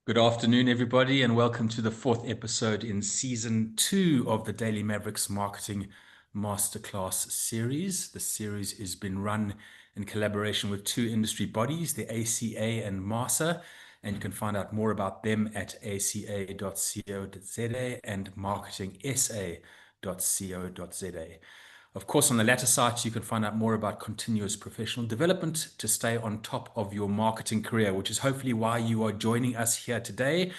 Good afternoon, everybody, and welcome to the fourth episode in season 2 of the Daily Mavericks Marketing Masterclass series. The series has been run in collaboration with two industry bodies, the ACA and MASA, and you can find out more about them at aca.co.za and marketingsa.co.za. Of course, on the latter site, you can find out more about continuous professional development to stay on top of your marketing career, which is hopefully why you are joining us here today.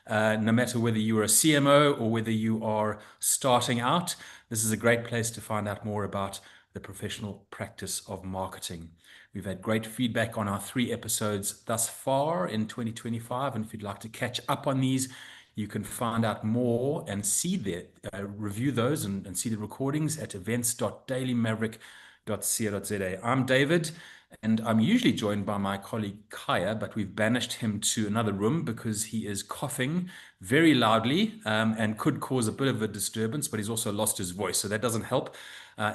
No matter whether you are a CMO or whether you are starting out, this is a great place to find out more about the professional practice of marketing. We've had great feedback on our 3 episodes thus far in 2025, and if you'd like to catch up on these, you can find out more and see review those and see the recordings at events.dailymaverick.co.za. I'm David, and I'm usually joined by my colleague Khaya, but we've banished him to another room because he is coughing very loudly and could cause a bit of a disturbance, but he's also lost his voice, so that doesn't help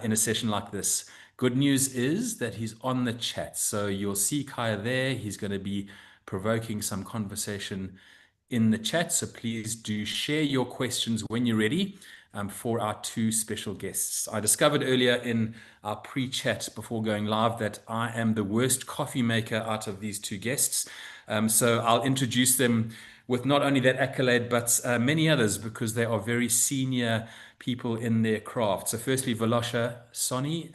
in a session like this. Good news is that he's on the chat, so you'll see Khaya there. He's going to be provoking some conversation in the chat, so please do share your questions when you're ready for our 2 special guests. I discovered earlier in our pre-chat before going live that I am the worst coffee maker out of these 2 guests, so I'll introduce them with not only that accolade but many others, because they are very senior people in their craft. So firstly, Vilosha Soni,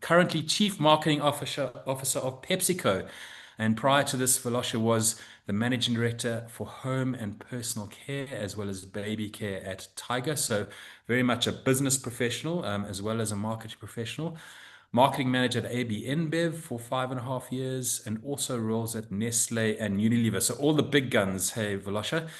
currently Chief Marketing Officer of PepsiCo. And prior to this, Vilosha was the Managing Director for Home and Personal Care, as well as Baby Care at Tiger. So very much a business professional, as well as a marketing professional. Marketing Manager at AB InBev for 5.5 years, and also roles at Nestle and Unilever. So all the big guns, hey, Vilosha.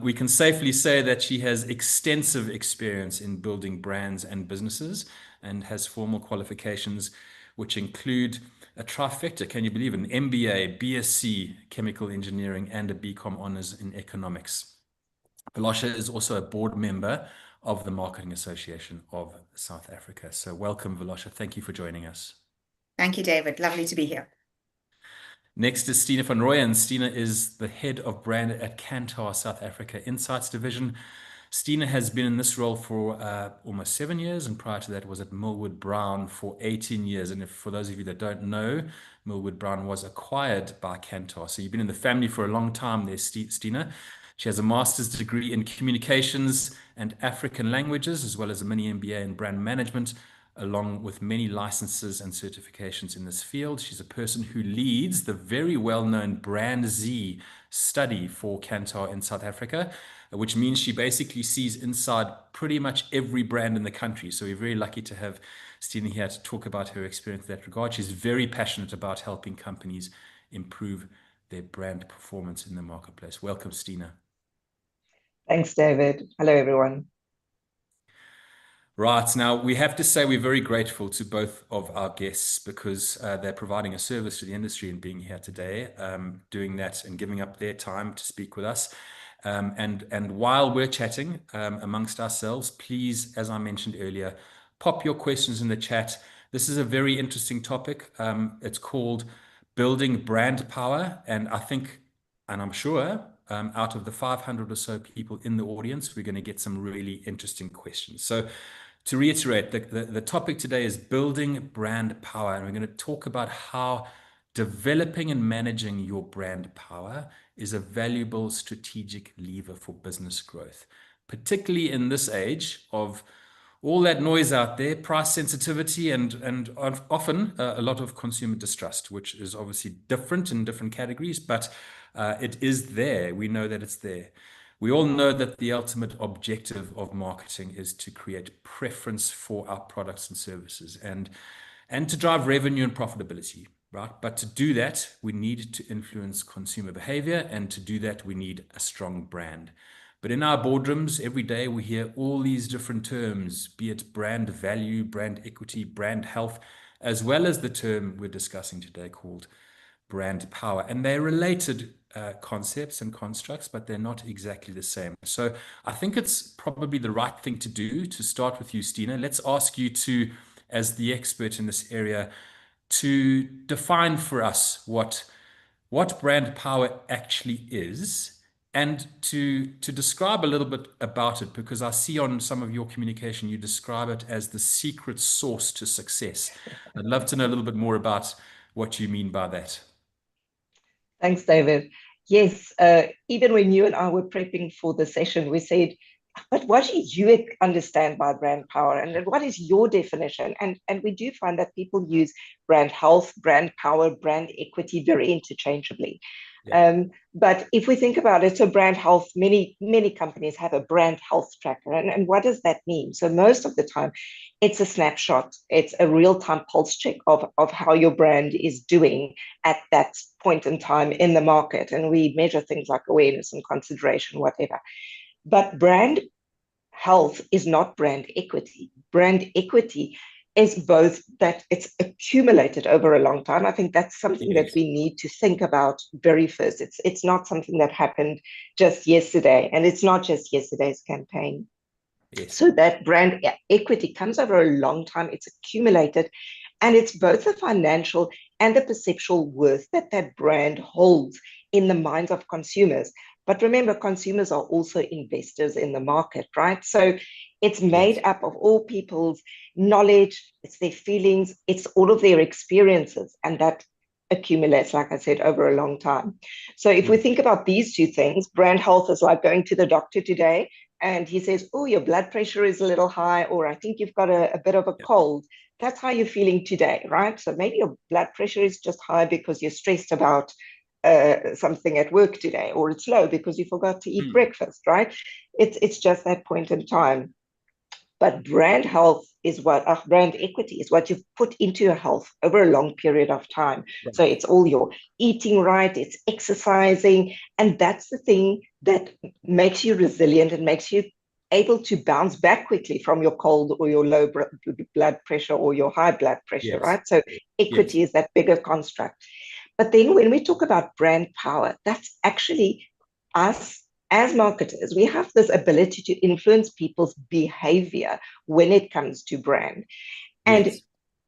We can safely say that she has extensive experience in building brands and businesses, and has formal qualifications which include a trifecta, can you believe it? An MBA, BSc, Chemical Engineering, and a BCom Honours in Economics. Vilosha is also a board member of the Marketing Association of South Africa. So welcome, Vilosha. Thank you for joining us. Thank you, David. Lovely to be here. Next is Stina van Rooyen. Stina is the head of brand at Kantar South Africa Insights Division. Stina has been in this role for almost 7 years, and prior to that was at Millward Brown for 18 years. And for those of you that don't know, Millward Brown was acquired by Kantar. So you've been in the family for a long time there, Stina. She has a master's degree in communications and African languages, as well as a mini MBA in brand management, along with many licenses and certifications in this field. She's a person who leads the very well-known Brand Z study for Kantar in South Africa, which means she basically sees inside pretty much every brand in the country. So we're very lucky to have Stina here to talk about her experience in that regard. She's very passionate about helping companies improve their brand performance in the marketplace. Welcome, Stina. Thanks, David. Hello, everyone. Right. Now, we have to say we're very grateful to both of our guests, because they're providing a service to the industry and being here today, doing that and giving up their time to speak with us. And while we're chatting amongst ourselves, please, as I mentioned earlier, pop your questions in the chat. This is a very interesting topic. It's called Building Brand Power. And I think, and I'm sure, out of the 500 or so people in the audience, we're going to get some really interesting questions. So to reiterate, the topic today is building brand power. And we're going to talk about how developing and managing your brand power is a valuable strategic lever for business growth, particularly in this age of all that noise out there, price sensitivity, and often a lot of consumer distrust, which is obviously different in different categories, but it is there. We know that it's there. We all know that the ultimate objective of marketing is to create preference for our products and services, and to drive revenue and profitability, right? But to do that, we need to influence consumer behavior, and to do that, we need a strong brand. But in our boardrooms every day, we hear all these different terms, be it brand value, brand equity, brand health, as well as the term we're discussing today called brand power. And they're related concepts and constructs, but they're not exactly the same. So I think it's probably the right thing to do to start with you, Stina. Let's ask you to, as the expert in this area, to define for us what brand power actually is, And to describe a little bit about it, because I see on some of your communication, you describe it as the secret sauce to success. I'd love to know a little bit more about what you mean by that. Thanks, David. Yes, even when you and I were prepping for the session, we said, but what do you understand by brand power? And then what is your definition? And we do find that people use brand health, brand power, brand equity very interchangeably. Yeah. But if we think about it, so brand health, many companies have a brand health tracker. And what does that mean? So most of the time, it's a snapshot. It's a real-time pulse check of how your brand is doing at that point in time in the market. And we measure things like awareness and consideration, whatever. But brand health is not brand equity. Brand equity is both that it's accumulated over a long time. I think that's something that Yes. we need to think about very first. It's not something that happened just yesterday, and it's not just yesterday's campaign. Yes. So that brand equity comes over a long time. It's accumulated, and it's both the financial and the perceptual worth that that brand holds in the minds of consumers. But remember, consumers are also investors in the market, right? So it's made Yes. up of all people's knowledge, it's their feelings, it's all of their experiences, and that accumulates, like I said, over a long time. So if we Mm. think about these two things, brand health is like going to the doctor today and he says, oh, your blood pressure is a little high, or I think you've got a bit of a Yeah. cold. That's how you're feeling today, right? So maybe your blood pressure is just high because you're stressed about something at work today, or it's low because you forgot to eat Mm. breakfast, right? It's just that point in time. But brand health is what brand equity is what you've put into your health over a long period of time. So Right. it's all your eating right, it's exercising, and that's the thing that makes you resilient and makes you able to bounce back quickly from your cold or your low blood pressure or your high blood pressure, Yes. right? So Yes. equity is that bigger construct. But then when we talk about brand power, that's actually us as marketers. We have this ability to influence people's behavior when it comes to brand and Yes.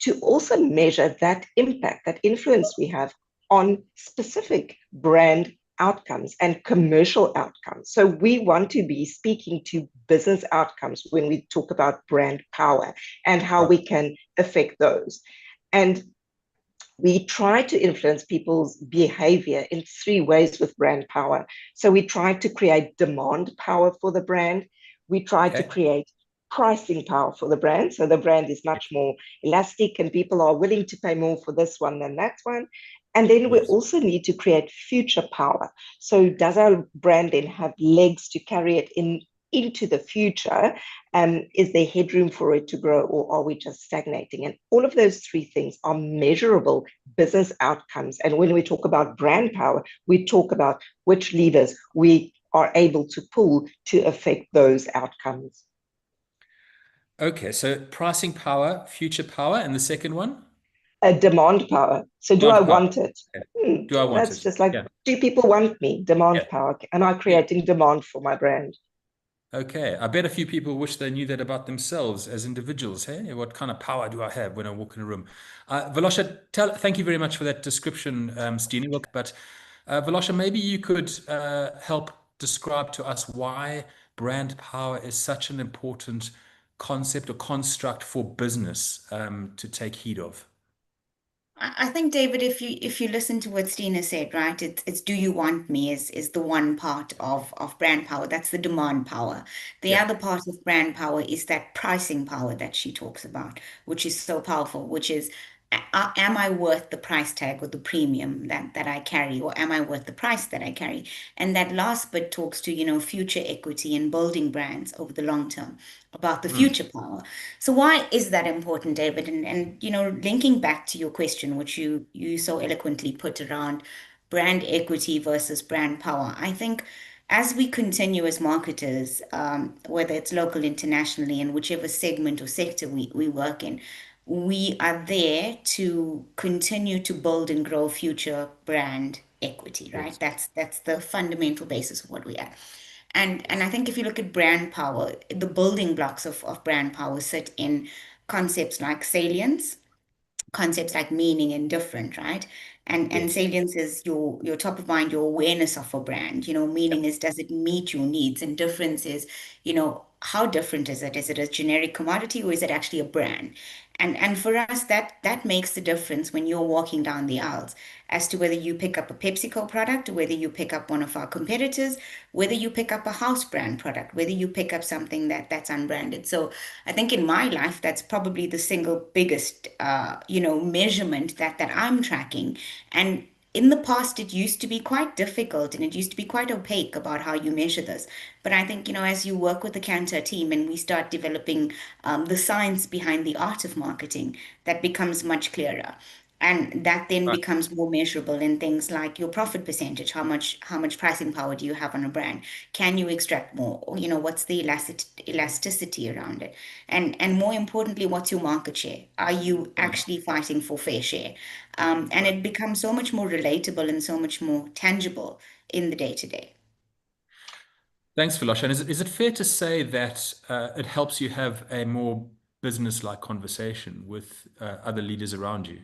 to also measure that impact, that influence we have on specific brand outcomes and commercial outcomes. So we want to be speaking to business outcomes when we talk about brand power and how Right. we can affect those. And we try to influence people's behavior in three ways with brand power. So we try to create demand power for the brand. We try to Okay. create pricing power for the brand. So the brand is much more elastic and people are willing to pay more for this one than that one. And then we Yes. also need to create future power. So does our brand then have legs to carry it into the future? Is there headroom for it to grow, or are we just stagnating? And all of those three things are measurable business outcomes. And when we talk about brand power, we talk about which levers we are able to pull to affect those outcomes. Okay. So pricing power, future power, and the second one? A demand power. So do I Demand power. want it? Okay. Do I want That's it? just like, Yeah. do people want me? Yeah. Demand power. Am I Yeah. creating demand for my brand? Okay. I bet a few people wish they knew that about themselves as individuals. Hey, what kind of power do I have when I walk in a room? Velosha, thank you very much for that description, Steenie. But Velosha, maybe you could help describe to us why brand power is such an important concept or construct for business to take heed of. I think, David, if you listen to what Stina said, right, it's do you want me is the one part of brand power. That's the demand power. The Yeah. other part of brand power is that pricing power that she talks about, which is so powerful, which is am I worth the price tag or the premium that I carry, or am I worth the price that I carry? And that last bit talks to, future equity and building brands over the long term, about the Mm. future power. So why is that important, David? And linking back to your question, which you so eloquently put around brand equity versus brand power, I think as we continue as marketers, whether it's local, internationally, and whichever segment or sector we work in, we are there to continue to build and grow future brand equity, right? Yes. That's the fundamental basis of what we are. And I think if you look at brand power, the building blocks of brand power sit in concepts like salience, concepts like meaning and different, right? And Yes. salience is your top of mind, your awareness of a brand. Meaning is, does it meet your needs? And difference is, how different is it? Is it a generic commodity, or is it actually a brand? And for us, that makes the difference when you're walking down the aisles as to whether you pick up a PepsiCo product, or whether you pick up one of our competitors, whether you pick up a house brand product, whether you pick up something that's unbranded. So I think in my life, that's probably the single biggest, measurement that I'm tracking. And in the past, it used to be quite difficult and it used to be quite opaque about how you measure this. But I think, as you work with the Cantor team and we start developing the science behind the art of marketing, that becomes much clearer. And that then Right. becomes more measurable in things like your profit percentage. How much pricing power do you have on a brand? Can you extract more? Or, what's the elasticity around it? And more importantly, what's your market share? Are you Mm. actually fighting for fair share? And it becomes so much more relatable and so much more tangible in the day to day. Thanks, Philosh. And is it fair to say that it helps you have a more business-like conversation with other leaders around you?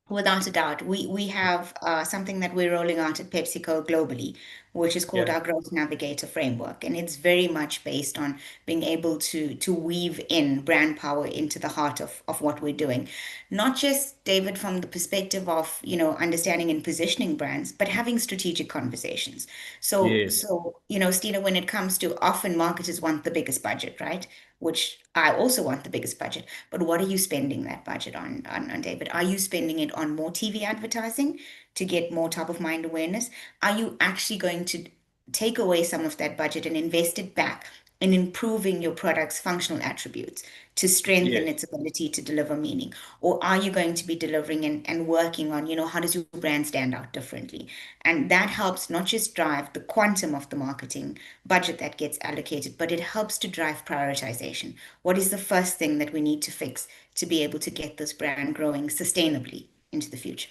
Without a doubt, we have something that we're rolling out at PepsiCo globally, which is called Yeah. our Growth Navigator framework, and it's very much based on being able to weave in brand power into the heart of what we're doing, not just David from the perspective of understanding and positioning brands, but having strategic conversations. So Yes. so Stina, when it comes to, often marketers want the biggest budget, right? Which I also want the biggest budget. But what are you spending that budget on, David? Are you spending it on more TV advertising to get more top of mind awareness? Are you actually going to take away some of that budget and invest it back in improving your product's functional attributes to strengthen Yes. its ability to deliver meaning? Or are you going to be delivering and working on, how does your brand stand out differently? And that helps not just drive the quantum of the marketing budget that gets allocated, but it helps to drive prioritization. What is the first thing that we need to fix to be able to get this brand growing sustainably into the future?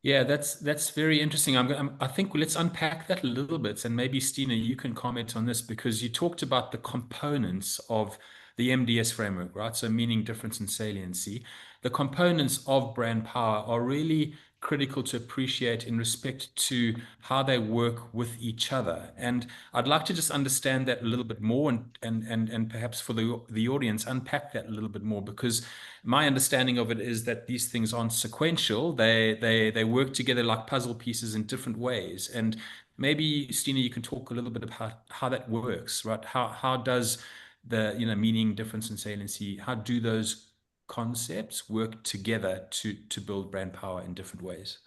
Yeah, that's very interesting. I think let's unpack that a little bit, and maybe Stina, you can comment on this because you talked about the components of the MDS framework, right? So meaning, difference, and saliency. The components of brand power are really critical to appreciate in respect to how they work with each other. And I'd like to just understand that a little bit more, and perhaps for the audience, unpack that a little bit more, because my understanding of it is that these things aren't sequential. They work together like puzzle pieces in different ways. And maybe, Stina, you can talk a little bit about how that works, right? How does the meaning, difference, and saliency, how do those concepts work together to build brand power in different ways?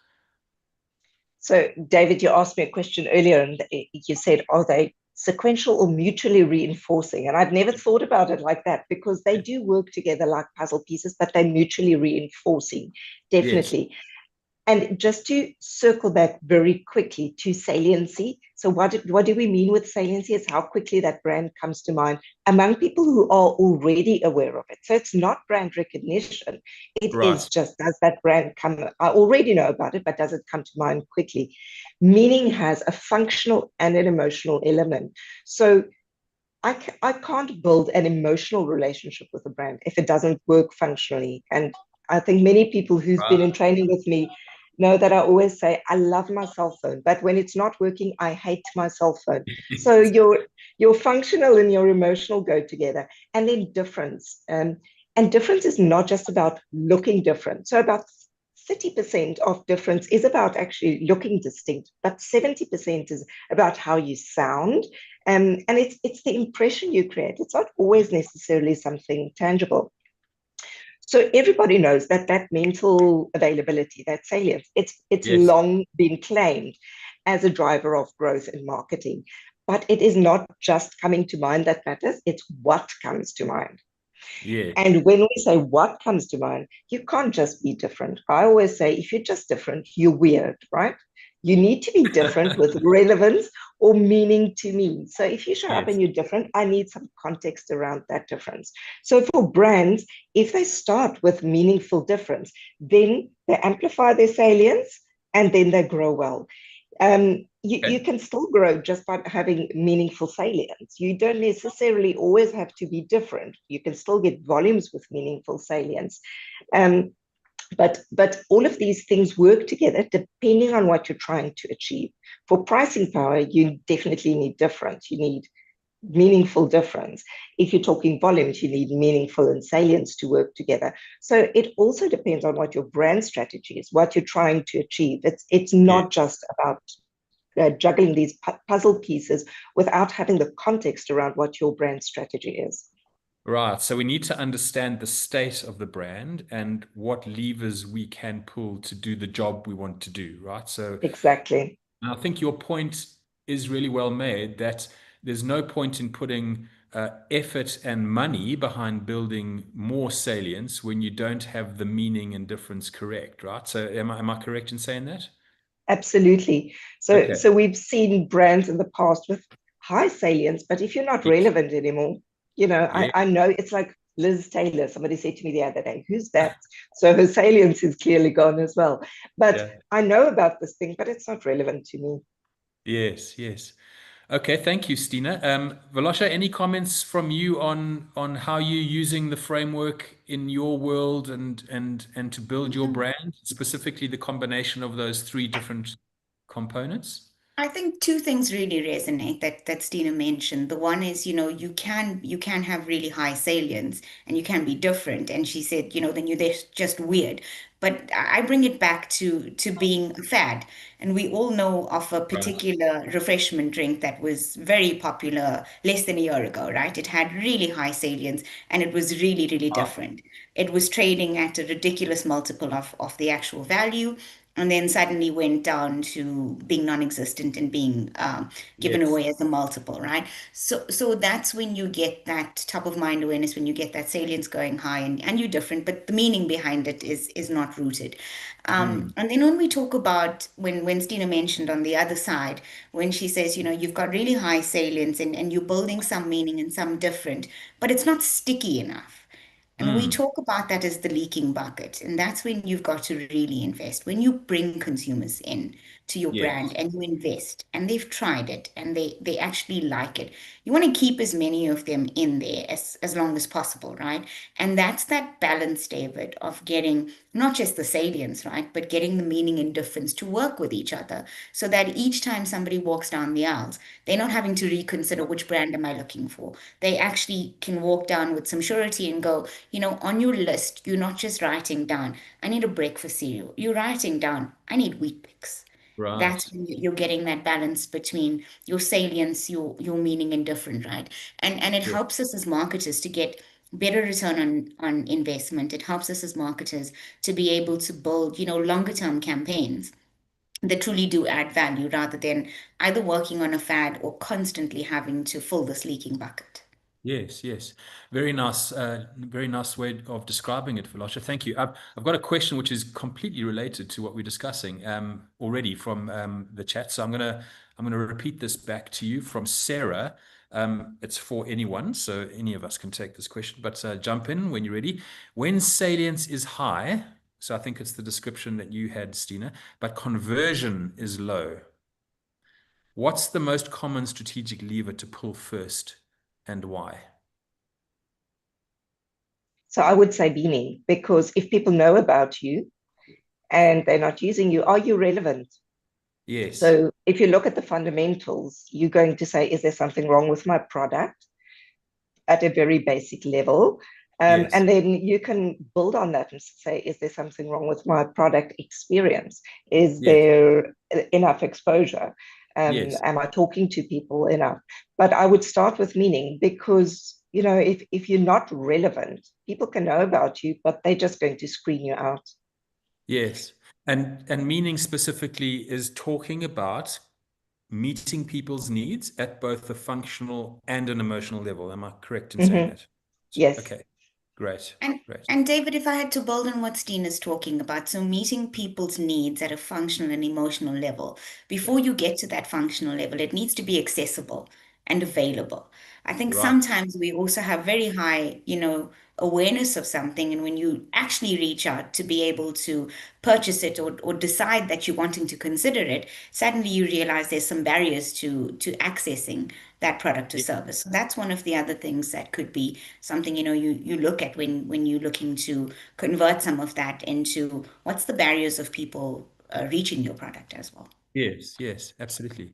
So, David, you asked me a question earlier, and you said, are they sequential or mutually reinforcing? And I've never thought about it like that, because they do work together like puzzle pieces, but they're mutually reinforcing, Yes. definitely. And just to circle back very quickly to saliency. So what do we mean with saliency? It's how quickly that brand comes to mind among people who are already aware of it. So it's not brand recognition. It is Right. just, does that brand come, I already know about it, but does it come to mind quickly? Meaning has a functional and an emotional element. So I can't build an emotional relationship with a brand if it doesn't work functionally. And I think many people who've been Right. in training with me know that I always say, I love my cell phone, but when it's not working, I hate my cell phone. So your functional and your emotional go together. And then difference. And difference is not just about looking different. So about 30% of difference is about actually looking distinct, but 70% is about how you sound. And it's the impression you create. It's not always necessarily something tangible. So everybody knows that that mental availability, that salience, it's Yes. long been claimed as a driver of growth in marketing. But it is not just coming to mind that matters, it's what comes to mind. Yeah. And when we say what comes to mind, you can't just be different. I always say, if you're just different, you're weird, right? You need to be different with relevance or meaning to me. So if you show up Yes. and you're different, I need some context around that difference. So for brands, if they start with meaningful difference, then they amplify their salience and then they grow well. You Okay. can still grow just by having meaningful salience. You don't necessarily always have to be different. You can still get volumes with meaningful salience. Um, But all of these things work together depending on what you're trying to achieve. For pricing power, you definitely need difference. You need meaningful difference. If you're talking volumes, you need meaningful and salience to work together. So it also depends on what your brand strategy is, what you're trying to achieve. It's Yeah. not just about juggling these puzzle pieces without having the context around what your brand strategy is. Right. So we need to understand the state of the brand and what levers we can pull to do the job we want to do, right? So Exactly. I think your point is really well made that there's no point in putting effort and money behind building more salience when you don't have the meaning and difference correct, right? So am I correct in saying that? Absolutely. So, Okay. so we've seen brands in the past with high salience, but if you're not Yes. relevant anymore, you know, Yeah. I know it's like Liz Taylor. Somebody said to me the other day, who's that? So her salience is clearly gone as well. But Yeah. I know about this thing, but it's not relevant to me. Yes. Yes. Okay, thank you, Stina. Valasha, any comments from you on how you're using the framework in your world and to build your brand, specifically the combination of those three different components? I think two things really resonate that Stina mentioned. The one is, you can have really high salience and you can be different. And she said, then they're just weird. But I bring it back to being a fad. And we all know of a Right. particular refreshment drink that was very popular less than a year ago, right? It had really high salience and it was really, really Ah, different. It was trading at a ridiculous multiple of the actual value and then suddenly went down to being non-existent and being given yes, away as a multiple, right? So that's when you get that top of mind awareness, when you get that salience going high, and you're different, but the meaning behind it is not rooted. mm, And then when we talk about when Stina mentioned on the other side, when she says, you've got really high salience and you're building some meaning and some different, but it's not sticky enough. And we mm, talk about that as the leaking bucket. And that's when you've got to really invest. When you bring consumers in to your brand yes, and you invest and they've tried it and they actually like it, you want to keep as many of them in there as long as possible, right? And that's that balance, David, of getting not just the salience, right, but getting the meaning and difference to work with each other so that each time somebody walks down the aisles, they're not having to reconsider which brand am I looking for. They actually can walk down with some surety and go, on your list, you're not just writing down, I need a breakfast cereal. You're writing down, I need wheat bix. That's right. when you're getting that balance between your salience, your meaning and different, right? And it Yeah. helps us as marketers to get better return on investment. It helps us as marketers to be able to build, longer term campaigns that truly do add value rather than either working on a fad or constantly having to fill this leaking bucket. Yes, yes. Very nice way of describing it, Velasha. Thank you. I've got a question which is completely related to what we're discussing already from the chat. So I'm gonna repeat this back to you from Sarah. It's for anyone, so any of us can take this question, but jump in when you're ready. When salience is high, so I think it's the description that you had, Stina, but conversion is low. What's the most common strategic lever to pull first and why? So I would say meaning, because if people know about you and they're not using you, are you relevant? Yes. So if you look at the fundamentals, you're going to say, is there something wrong with my product at a very basic level? Yes. And then you can build on that and say, is there something wrong with my product experience? Is Yes. there enough exposure? Yes. Am I talking to people enough? But I would start with meaning because, if you're not relevant, people can know about you, but they're just going to screen you out. Yes. And meaning specifically is talking about meeting people's needs at both the functional and an emotional level. Am I correct in saying Mm-hmm. that? Yes. Okay. Great. And Great. and David, if I had to build on what Stina's talking about, so meeting people's needs at a functional and emotional level, Yeah. before you get to that functional level, it needs to be accessible. and available. I think Right. sometimes we also have very high, awareness of something. And when you actually reach out to be able to purchase it or decide that you're wanting to consider it, suddenly you realize there's some barriers to accessing that product or Yeah. service. So that's one of the other things that could be something, you look at when you're looking to convert some of that into what's the barriers of people reaching your product as well. Yes, yes, absolutely.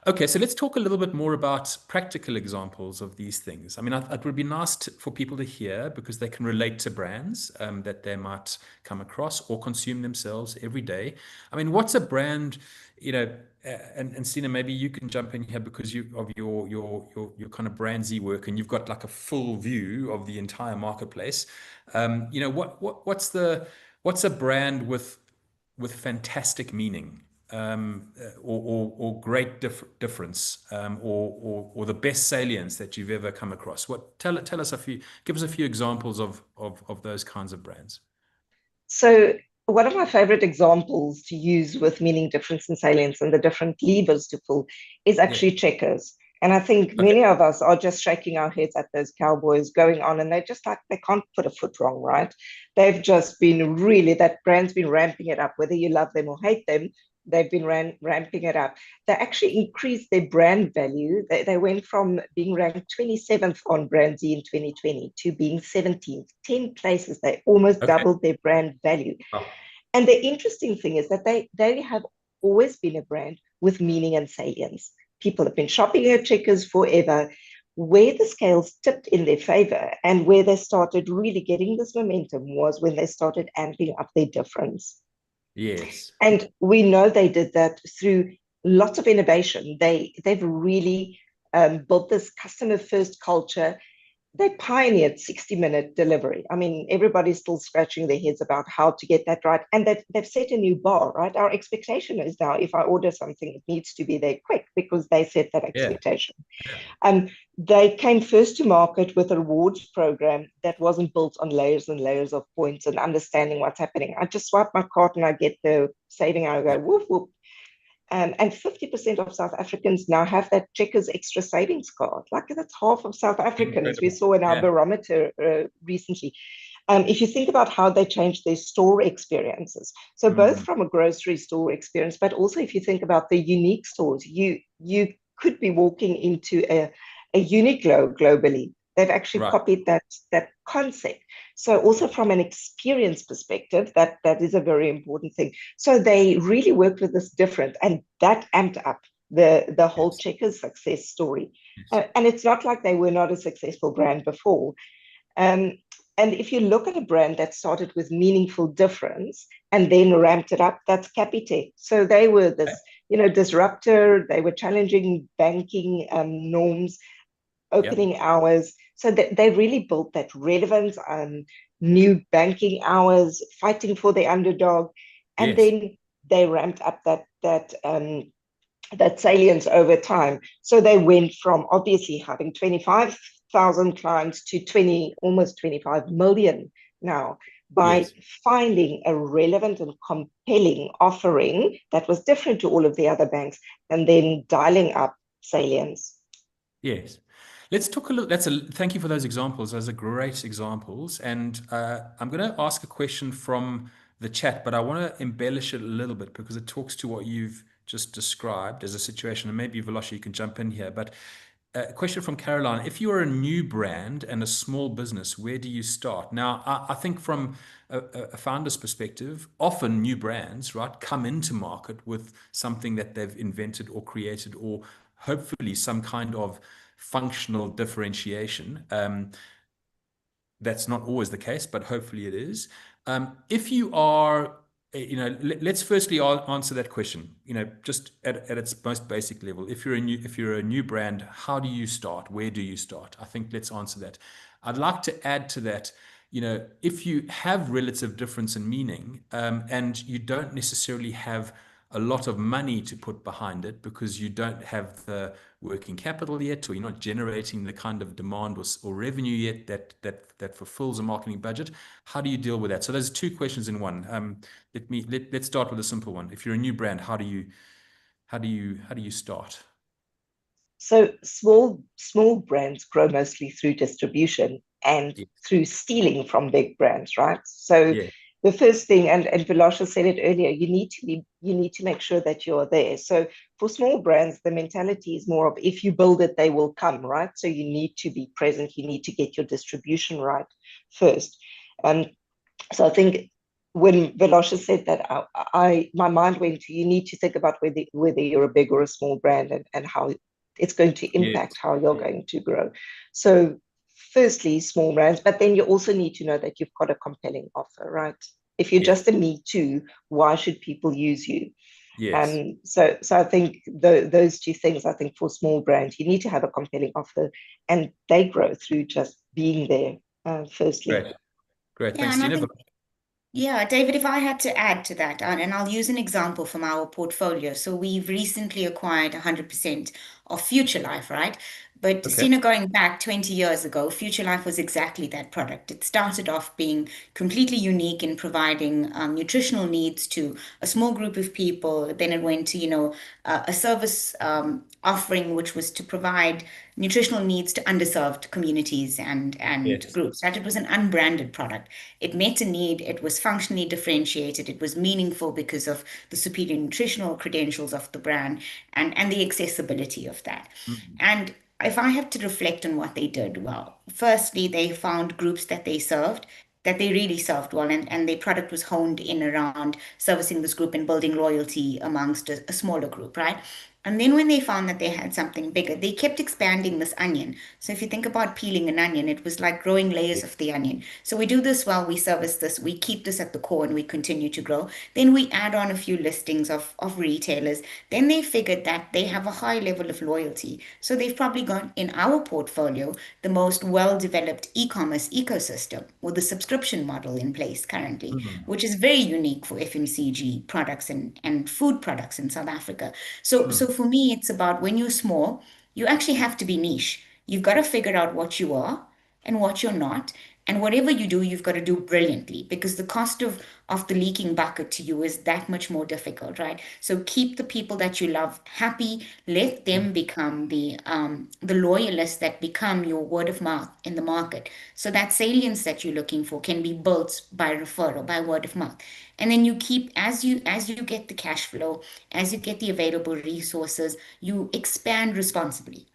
Okay, so let's talk a little bit more about practical examples of these things. I mean, it would be nice for people to hear because they can relate to brands that they might come across or consume themselves every day. I mean, what's a brand, and Stina, maybe you can jump in here because of your kind of brandsy work and you've got like a full view of the entire marketplace. What's a brand with fantastic meaning? Or great difference, or the best salience that you've ever come across? Tell us give us a few examples of those kinds of brands. So one of my favorite examples to use with meaning difference and salience and the different levers to pull is Yeah. actually checkers. And I think Okay. many of us are just shaking our heads at those cowboys going on, and they're just like, they can't put a foot wrong, right? They've just been really, that brand's been ramping it up, whether you love them or hate them, they've been ramping it up. They actually increased their brand value. They went from being ranked 27th on Brandsy in 2020 to being 17th, 10 places. They almost Okay. doubled their brand value. Wow. And the interesting thing is that they have always been a brand with meaning and salience. People have been shopping at Checkers forever. Where the scales tipped in their favor and where they started really getting this momentum was when they started amping up their difference. Yes. And we know they did that through lots of innovation. They've really built this customer first culture. They pioneered 60-minute delivery. I mean, everybody's still scratching their heads about how to get that right. And they've set a new bar, right? Our expectation is now if I order something, it needs to be there quick because they set that Yeah. expectation. Yeah. They came first to market with a rewards program that wasn't built on layers and layers of points and understanding what's happening. I just swipe my card and I get the saving. I go, Yeah. woof, woof. And 50% of South Africans now have that Checkers extra savings card. Like that's half of South Africans. We Incredible. saw in our Yeah. barometer recently. If you think about how they changed their store experiences, so both Mm. from a grocery store experience, but also if you think about the unique stores, you could be walking into a Uniqlo globally. They've actually Right. copied that concept. So also from an experience perspective, that is a very important thing. So they really worked with this different, and that amped up the whole Yes. Checkers success story. Yes. And it's not like they were not a successful brand before. Um, and if you look at a brand that started with meaningful difference and then ramped it up, that's Capitec. So they were Okay. this, disruptor. They were challenging banking norms, Yeah. opening hours. So they really built that relevance, new banking hours, fighting for the underdog, and Yes. then they ramped up that salience over time. So they went from obviously having 25,000 clients to almost 25 million now by Yes. finding a relevant and compelling offering that was different to all of the other banks and then dialing up salience. Yes. Let's talk a little. Thank you for those examples. Those are great examples. And I'm going to ask a question from the chat, but I want to embellish it a little bit because it talks to what you've just described as a situation. And maybe, Velasha, you can jump in here. But a question from Caroline. If you are a new brand and a small business, where do you start? Now, I think from a founder's perspective, often new brands, right, come into market with something that they've invented or created or hopefully some kind of functional differentiation. That's not always the case, but hopefully it is. If you are, let's firstly answer that question. Just at its most basic level. If you're a new brand, how do you start? Where do you start? I think let's answer that. I'd like to add to that. If you have relative difference in meaning, and you don't necessarily have a lot of money to put behind it because you don't have the working capital yet, or you're not generating the kind of demand or revenue yet that fulfills a marketing budget. How do you deal with that? So there's two questions in one. Let's start with a simple one. If you're a new brand, how do you start? So small brands grow mostly through distribution and Yes. through stealing from big brands, right? So Yeah. the first thing, and Vilasha said it earlier, you need to make sure that you're there. So for small brands, the mentality is more of if you build it, they will come, right? So you need to be present, you need to get your distribution right first. So I think when Vilasha said that, my mind went to you need to think about whether you're a big or a small brand, and how it's going to Yes. impact how you're going to grow. So firstly, small brands, but then you also need to know that you've got a compelling offer, right? If you're Yes. just a me too, why should people use you? Yes. So I think those two things, I think for small brands, you need to have a compelling offer, and they grow through just being there, firstly. Great. Great. Yeah, Thanks, and I Tina. think yeah, David, if I had to add to that, and I'll use an example from our portfolio. So we've recently acquired 100% of Future Life, right? But Okay. Stina, going back 20 years ago, Future Life was exactly that product. It started off being completely unique in providing nutritional needs to a small group of people. Then it went to, a service offering, which was to provide nutritional needs to underserved communities and Yes. groups, right? It was an unbranded product. It met a need, it was functionally differentiated, it was meaningful because of the superior nutritional credentials of the brand and the accessibility of that. Mm. And if I have to reflect on what they did, well, firstly, they found groups that they served that they really served well, and their product was honed in around servicing this group and building loyalty amongst a smaller group, right? And then when they found that they had something bigger, they kept expanding this onion. So if you think about peeling an onion, it was like growing layers Yes. of the onion. So we do this while we service this, we keep this at the core and we continue to grow. Then we add on a few listings of retailers. Then they figured that they have a high level of loyalty. So they've probably got in our portfolio the most well-developed e-commerce ecosystem with a subscription model in place currently, Mm. which is very unique for FMCG products and food products in South Africa. So Mm. for me, it's about when you're small, you actually have to be niche. You've got to figure out what you are and what you're not. And whatever you do, you've got to do brilliantly because the cost of the leaking bucket to you is that much more difficult, right? So keep the people that you love happy. Let them become the loyalists that become your word of mouth in the market. So that salience that you're looking for can be built by referral, by word of mouth. And then you keep as you get the cash flow, as you get the available resources, you expand responsibly,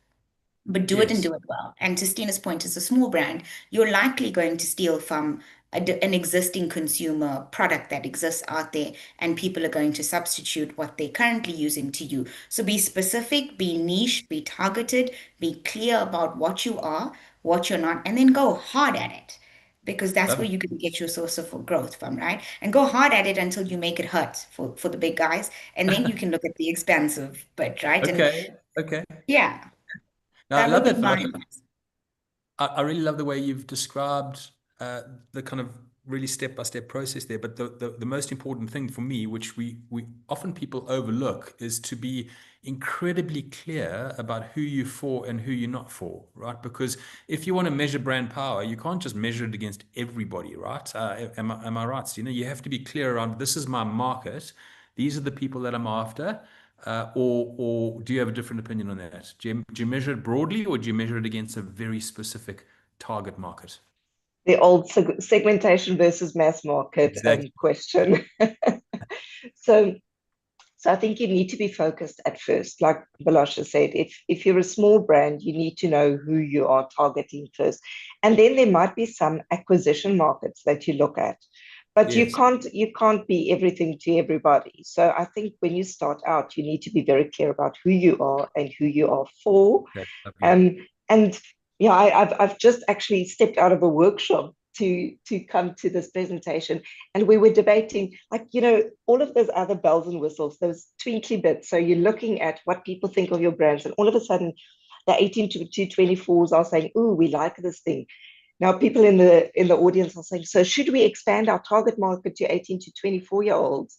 but do it and Yes. do it well. And to Stina's point, as a small brand, you're likely going to steal from an existing consumer product that exists out there, and people are going to substitute what they're currently using to you. So be specific, be niche, be targeted, be clear about what you are, what you're not, and then go hard at it. Because that's Love where it. you can get your source of growth from, right? And go hard at it until you make it hurt for the big guys. And then you can look at the expansive bit, right? And Okay. Okay. yeah, Now, I that love would be that, my Vilasha. I really love the way you've described the kind of really step-by-step process there. But the most important thing for me, which we often people overlook, is to be incredibly clear about who you're for and who you're not for, right? Because if you want to measure brand power, you can't just measure it against everybody, right? Am I right? You know, you have to be clear around this is my market. These are the people that I'm after. Or do you have a different opinion on that? Do you measure it broadly, or do you measure it against a very specific target market? The old segmentation versus mass market Exactly. question. So, so I think you need to be focused at first. Like Balasha said, if you're a small brand, you need to know who you are targeting first. And then there might be some acquisition markets that you look at. But Yes. you can't be everything to everybody. So I think when you start out, you need to be very clear about who you are and who you are for. That's lovely. And yeah, I've just actually stepped out of a workshop to come to this presentation, and we were debating, like, all of those other bells and whistles, those twinkly bits. So you're looking at what people think of your brands, and all of a sudden the 18 to 24s are saying, "Oh, we like this thing." Now people in the audience are saying, "So should we expand our target market to 18 to 24-year-olds?"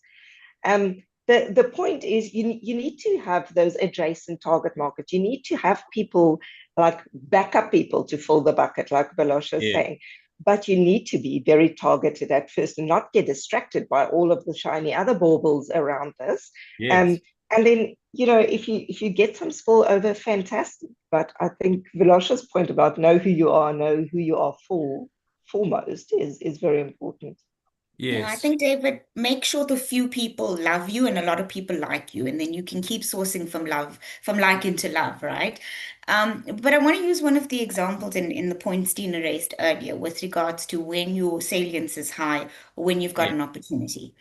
The point is you need to have those adjacent target markets. You need to have people, like backup people, to fill the bucket, like Balosha is Yeah. saying. But you need to be very targeted at first and not get distracted by all of the shiny other baubles around this. Um, Yes. and then if you get some spill over, fantastic. But I think Vilosha's point about know who you are for foremost is very important. Yeah, I Yes. think, David, make sure the few people love you and a lot of people like you, and then you can keep sourcing from love, from liking to love, right? But I want to use one of the examples in the point Stina raised earlier with regards to when your salience is high or when you've got Yeah. an opportunity.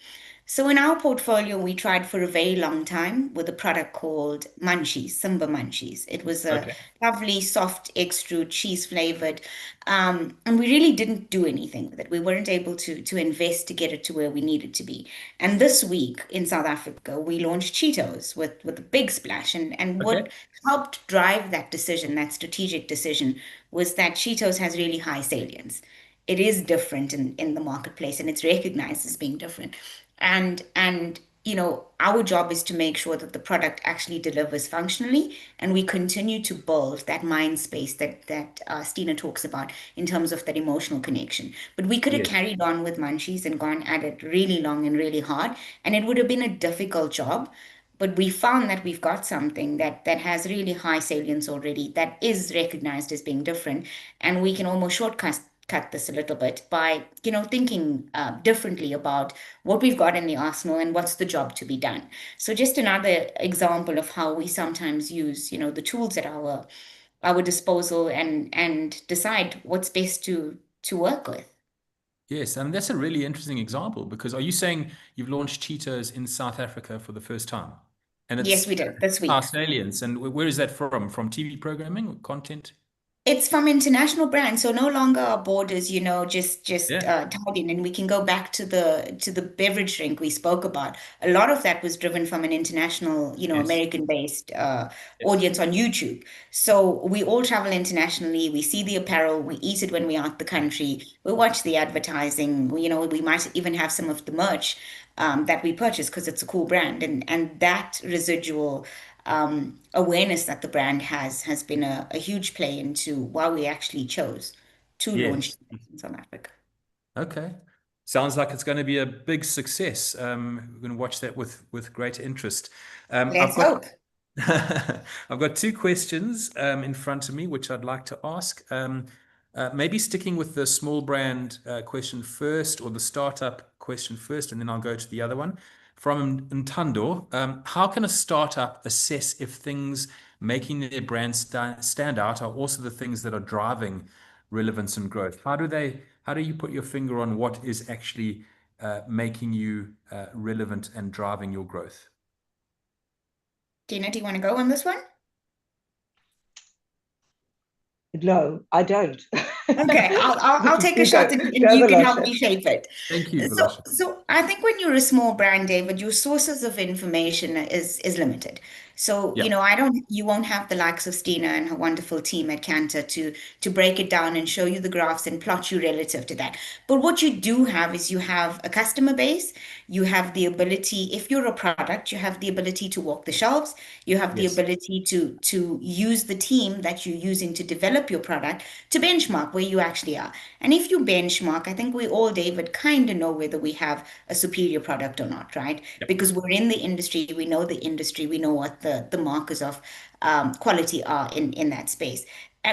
So in our portfolio, we tried for a very long time with a product called Munchies, Simba Munchies. It was a Okay. lovely, soft, extrude, cheese flavored, and we really didn't do anything with it. We weren't able to invest to get it to where we needed to be. And this week in South Africa, we launched Cheetos with a big splash. And Okay. what helped drive that decision, that strategic decision, was that Cheetos has really high salience. It is different in the marketplace and it's recognized as being different. And our job is to make sure that the product actually delivers functionally, and we continue to build that mind space that Stina talks about in terms of that emotional connection. But we could have Yes. carried on with Munchies and gone at it really long and really hard, and it would have been a difficult job. But we found that we've got something that has really high salience already, that is recognized as being different, and we can almost cut this a little bit by thinking differently about what we've got in the arsenal and what's the job to be done. So just another example of how we sometimes use the tools at our disposal and decide what's best to work with. Yes. And that's a really interesting example because are you saying you've launched Cheetos in South Africa for the first time? And Yes, it's we did this our week. salience. And where is that from? From TV programming or content? It's from international brands, so no longer are borders, just Yeah. tied in, and we can go back to the beverage drink we spoke about. A lot of that was driven from an international, Yes. American-based Yes. audience on YouTube. So we all travel internationally. We see the apparel, we eat it when we're out the country. We watch the advertising. We might even have some of the merch that we purchase because it's a cool brand, and that residual awareness that the brand has been a huge play into why we actually chose to launch Yes. in South Africa. Okay. Sounds like it's going to be a big success. We're going to watch that with great interest. I've Let's got hope. I've got two questions in front of me, which I'd like to ask. Maybe sticking with the small brand question first, or the startup question first, and then I'll go to the other one. From Ntando, how can a startup assess if things making their brand stand out are also the things that are driving relevance and growth? How do you put your finger on what is actually making you relevant and driving your growth? Tina, do you want to go on this one? No, I don't. Okay, I'll take a You go, shot and go, you can help Velasha. me shape it. Thank you, So, Velasha. so I think when you're a small brand, David, your sources of information is limited. So, Yeah. you won't have the likes of Stina and her wonderful team at Cantor to break it down and show you the graphs and plot you relative to that. But what you do have is you have a customer base, you have the ability, if you're a product, you have the ability to walk the shelves, you have the Yes. ability to use the team that you're using to develop your product to benchmark where you actually are. And if you benchmark, I think we all, David, kind of know whether we have a superior product or not, right? Yeah. Because we're in the industry, we know the industry, we know what the markers of quality are in that space.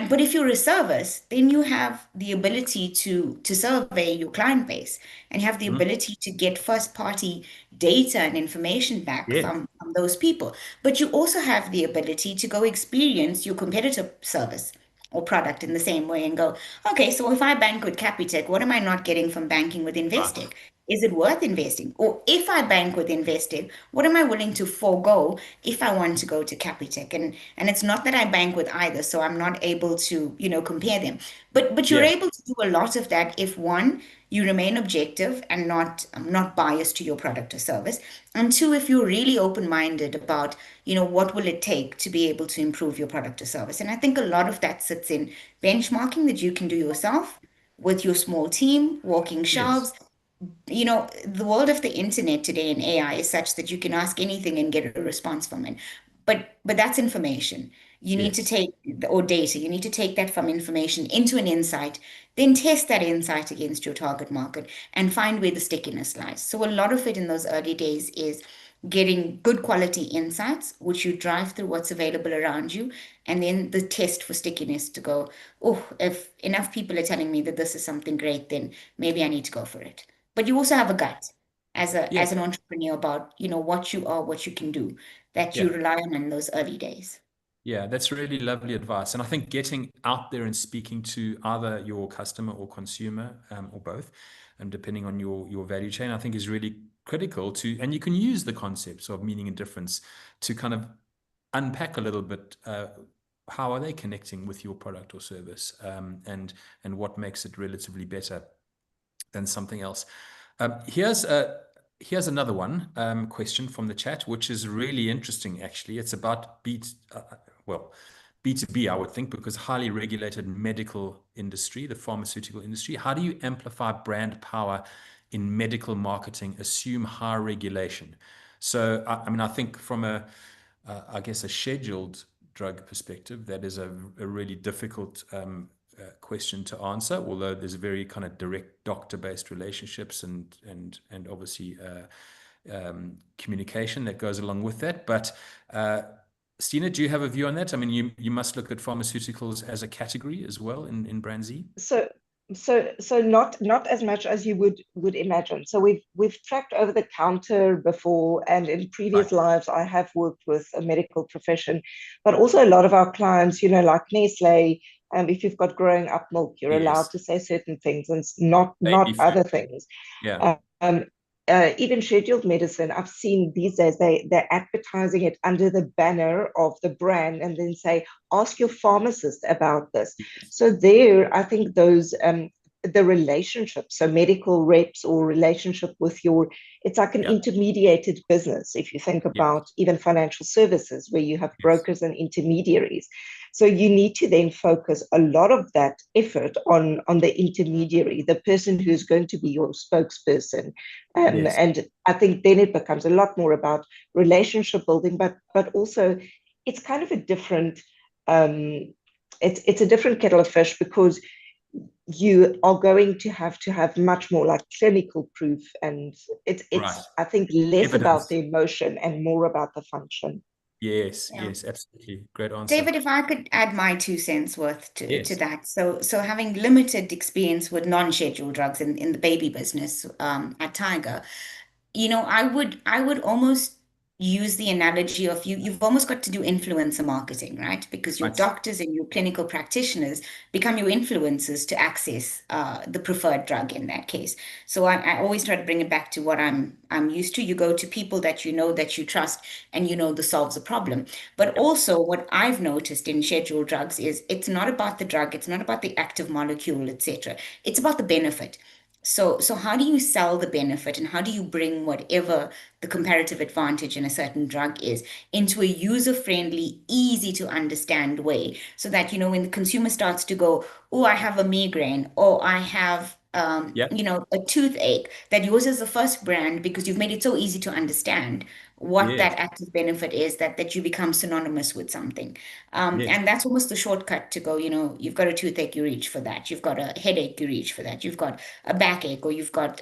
But if you're a service, then you have the ability to survey your client base and you have the Mhm. ability to get first party data and information back Yes. from those people. But you also have the ability to go experience your competitor service or product in the same way and go, okay, so if I bank with Capitec, what am I not getting from banking with Right. Investec? Is it worth investing? Or if I bank with Investec, what am I willing to forego if I want to go to Capitec? And it's not that I bank with either, so I'm not able to, compare them. But you're Yeah. able to do a lot of that if one, you remain objective and not biased to your product or service. And two, if you're really open-minded about, what will it take to be able to improve your product or service. And I think a lot of that sits in benchmarking that you can do yourself with your small team, walking Yes. shelves. The world of the internet today and AI is such that you can ask anything and get a response from it. But that's information. You need to Yes. take, or data, you need to take that from information into an insight, then test that insight against your target market and find where the stickiness lies. So a lot of it in those early days is getting good quality insights, which you drive through what's available around you, and then the test for stickiness to go, oh, if enough people are telling me that this is something great, then maybe I need to go for it. But you also have a gut Yeah, as an entrepreneur about, what you are, what you can do, that you yeah. rely on in those early days. Yeah, that's really lovely advice. And I think getting out there and speaking to either your customer or consumer, or both, and depending on your value chain, I think is really critical to, and you can use the concepts of meaning and difference to kind of unpack a little bit, how are they connecting with your product or service, and what makes it relatively better than something else. Here's another one, question from the chat, which is really interesting. Actually, it's about well, B2B, I would think, because highly regulated medical industry, the pharmaceutical industry. How do you amplify brand power in medical marketing? Assume high regulation. So, I mean, I think from I guess, a scheduled drug perspective, that is a really difficult question to answer, although there's very kind of direct doctor-based relationships and obviously communication that goes along with that. But Stina, do you have a view on that? I mean, you must look at pharmaceuticals as a category as well in Brand Z. So not as much as you would imagine. So we've tracked over the counter before, and in previous Right. lives I have worked with a medical profession, but also a lot of our clients, like Nestle. If you've got growing up milk, you're allowed Yes. to say certain things and Baby not food. other things. Yeah. Um, Even scheduled medicine, I've seen these days they're advertising it under the banner of the brand, and then say, ask your pharmacist about this. Yes. So there, I think those the relationship, so medical reps or relationship with it's like an Yeah. intermediated business. If you think Yes. about even financial services, where you have Yes. brokers and intermediaries, so you need to then focus a lot of that effort on the intermediary, the person who's going to be your spokesperson. Yes. And I think then it becomes a lot more about relationship building, but also it's kind of a different it's a different kettle of fish, because you are going to have much more like clinical proof, and Right. it's I think less about Evidence. the emotion and more about the function. Yes. Yeah. Yes. Absolutely. Great answer. David, if I could add my 2 cents worth to Yes. that. So having limited experience with non-scheduled drugs in the baby business at Tiger, I would almost use the analogy of you've almost got to do influencer marketing, right? Because your Right. doctors and your clinical practitioners become your influencers to access the preferred drug in that case. So I always try to bring it back to what I'm used to. You go to people that you know, that you trust, and you know this solves a problem. But Yeah. also what I've noticed in scheduled drugs is it's not about the drug, it's not about the active molecule, etc. It's about the benefit. So how do you sell the benefit, and how do you bring whatever the comparative advantage in a certain drug is into a user-friendly, easy to understand way, so that, when the consumer starts to go, oh, I have a migraine, or I have Yeah. a toothache, that yours is the first brand because you've made it so easy to understand what Yes. that active benefit is, that you become synonymous with something. Yes. And that's almost the shortcut to go, you've got a toothache, you reach for that. You've got a headache, you reach for that. You've got a backache, or you've got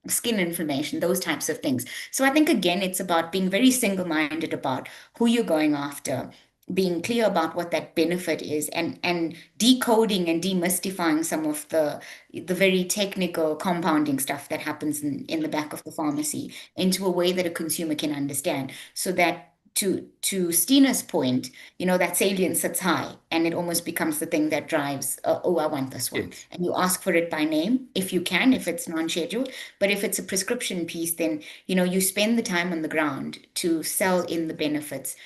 skin inflammation, those types of things. So I think, again, it's about being very single-minded about who you're going after, being clear about what that benefit is, and decoding and demystifying some of the very technical compounding stuff that happens in the back of the pharmacy into a way that a consumer can understand, so that to Stina's point, that salience sits high, and it almost becomes the thing that drives, oh, I want this one. Yes. And you ask for it by name if you can, if Yes. it's non-scheduled. But if it's a prescription piece, then, you spend the time on the ground to sell Yes. in the benefits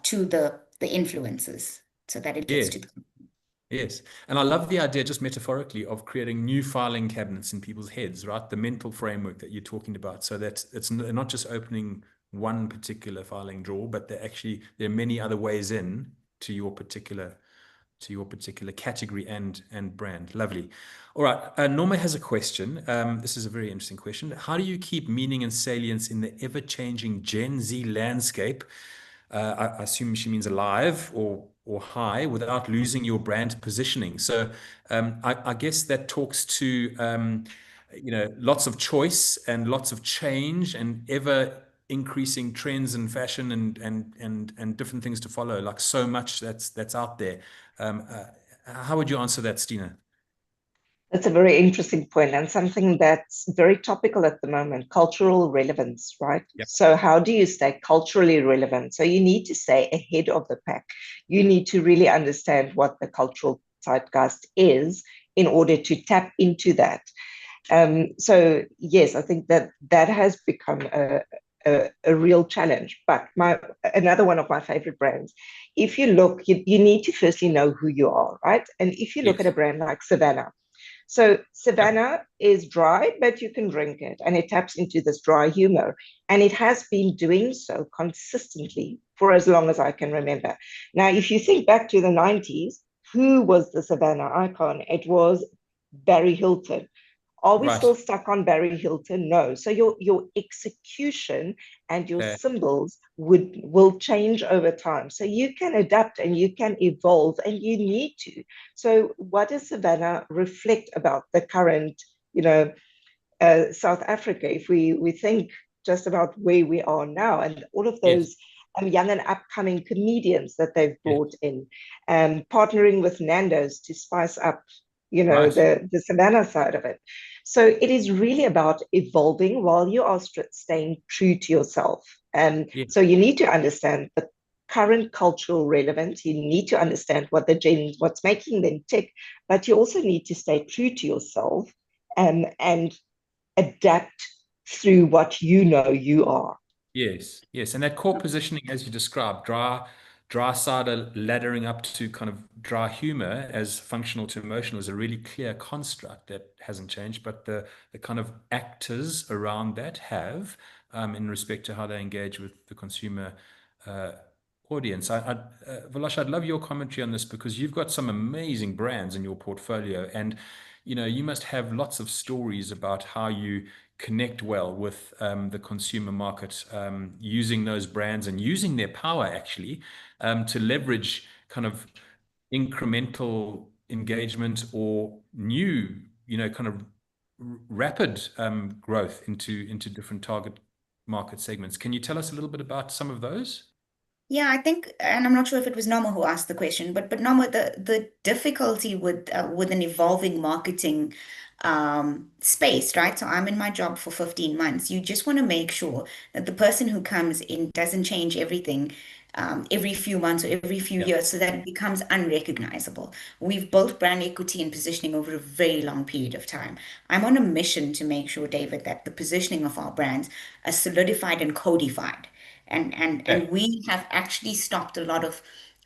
to the influencers, so that it gets Yes. to them. Yes. And I love the idea, just metaphorically, of creating new filing cabinets in people's heads, right? The mental framework that you're talking about. So that it's not just opening one particular filing drawer, but there are many other ways in to your particular category and brand. Lovely. All right. Norma has a question. This is a very interesting question. How do you keep meaning and salience in the ever-changing Gen Z landscape? I assume she means alive or high, without losing your brand positioning. So I guess that talks to lots of choice and lots of change and ever increasing trends in fashion and different things to follow, like so much that's out there. How would you answer that, Stina? That's a very interesting point and something that's very topical at the moment, cultural relevance, right? Yep. So, how do you stay culturally relevant? So, you need to stay ahead of the pack. You need to really understand what the cultural zeitgeist is in order to tap into that. So, yes, I think that that has become a real challenge. But another one of my favorite brands, if you look, you need to firstly know who you are, right? And if you look at Yes. a brand like Savannah, so Yep. Savannah is dry, but you can drink it, and it taps into this dry humor. And it has been doing so consistently for as long as I can remember. Now, if you think back to the 90s, who was the Savannah icon? It was Barry Hilton. Are we Right. still stuck on Barry Hilton? No. So your execution and your Okay. symbols will change over time. So you can adapt and you can evolve and you need to. So what does Savannah reflect about the current, South Africa? If we think just about where we are now and all of Yes. those young and upcoming comedians that they've Yes. brought in, partnering with Nando's to spice up, Right. the Savannah side of it. So it is really about evolving while you are staying true to yourself. Yes. So you need to understand the current cultural relevance. You need to understand what the gens, what's making them tick, but you also need to stay true to yourself and adapt through what you know you are. Yes, yes, and that core positioning, as you described, dry cider laddering up to kind of dry humor as functional to emotional is a really clear construct that hasn't changed, but the kind of actors around that have, in respect to how they engage with the consumer uh, audience. Vilash, I'd love your commentary on this because you've got some amazing brands in your portfolio, and you must have lots of stories about how you connect well with the consumer market, using those brands and using their power actually to leverage kind of incremental engagement or new, kind of rapid growth into different target market segments. Can you tell us a little bit about some of those? Yeah, I think, and I'm not sure if it was Norma who asked the question, but Norma, the difficulty with an evolving marketing space, right? So I'm in my job for 15 months. You just want to make sure that the person who comes in doesn't change everything every few months or every few Yeah. years so that it becomes unrecognizable. We've built brand equity and positioning over a very long period of time. I'm on a mission to make sure, David, that the positioning of our brands are solidified and codified. And Okay. we have actually stopped a lot of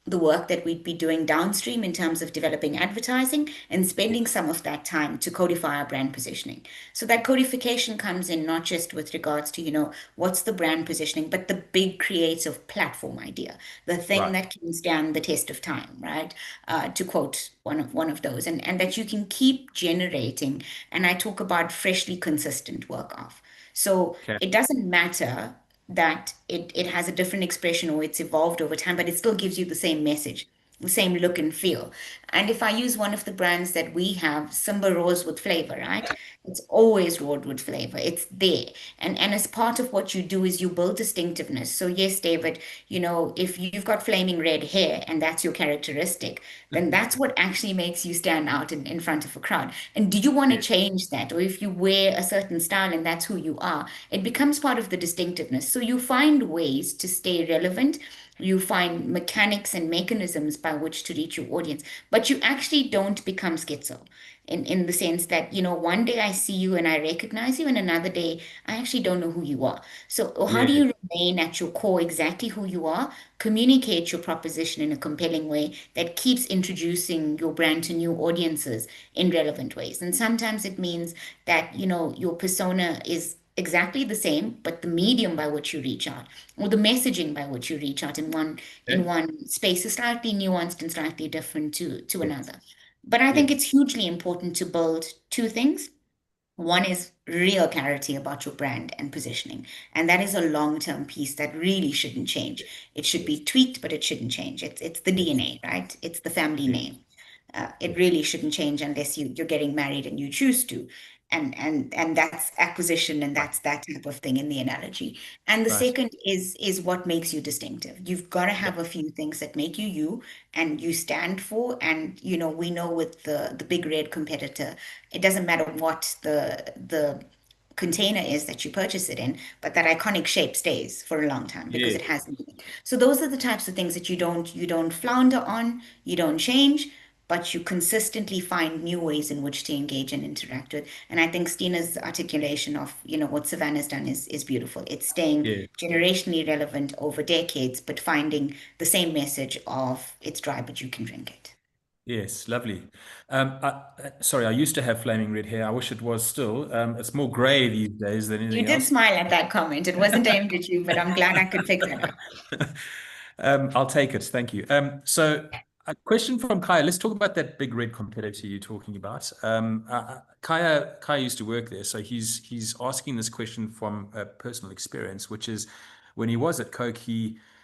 the work that we'd be doing downstream in terms of developing advertising and spending Yes. some of that time to codify our brand positioning. So that codification comes in not just with regards to, what's the brand positioning, but the big creative platform idea, the thing Right. that can stand the test of time, right? To quote one of those, and that you can keep generating. And I talk about freshly consistent work off. So Okay. it doesn't matter that it has a different expression or it's evolved over time, but it still gives you the same message, the same look and feel. And if I use one of the brands that we have, Simba Rose with flavor, right? It's always roared with flavor. It's there. And as part of what you do is you build distinctiveness. So yes, David, if you've got flaming red hair and that's your characteristic, then that's what actually makes you stand out in front of a crowd. And do you want to Yes. change that? Or if you wear a certain style and that's who you are, it becomes part of the distinctiveness. So you find ways to stay relevant. You find mechanics and mechanisms by which to reach your audience, but you actually don't become schizo in the sense that, one day I see you and I recognize you, and another day I actually don't know who you are. So how do Yes. you remain at your core exactly who you are, communicate your proposition in a compelling way that keeps introducing your brand to new audiences in relevant ways? And sometimes it means that, your persona is exactly the same, but the medium by which you reach out or the messaging by which you reach out in Okay. one space is slightly nuanced and slightly different to Yes. another. But I think Yes. it's hugely important to build two things. One is real clarity about your brand and positioning. And that is a long-term piece that really shouldn't change. It should be Yes. tweaked, but it shouldn't change. It's the Yes. DNA, right? It's the family Yes. name. It Yes. really shouldn't change unless you're getting married and you choose to. and that's acquisition, and Right. that's that type of thing in the analogy. And the Right. second is what makes you distinctive. You've got to Yeah. have a few things that make you you and you stand for. And we know with the big red competitor, it doesn't matter what the container is that you purchase it in, but that iconic shape stays for a long time because Yeah. it has meaning. So those are the types of things that you don't flounder on, you don't change, but you consistently find new ways in which to engage and interact with. And I think Stina's articulation of, what Savannah's done is beautiful. It's staying Yeah. generationally relevant over decades, but finding the same message of it's dry, but you can drink it. Yes, lovely. Sorry, I used to have flaming red hair. I wish it was still. It's more gray these days than You anything did else. smile at that comment. It wasn't aimed at you, but I'm glad I could pick that up. I'll take it. Thank you. So a question from Khaya. Let's talk about that big red competitor you're talking about. Khaya used to work there, so he's asking this question from a personal experience, which is when he was at Coke,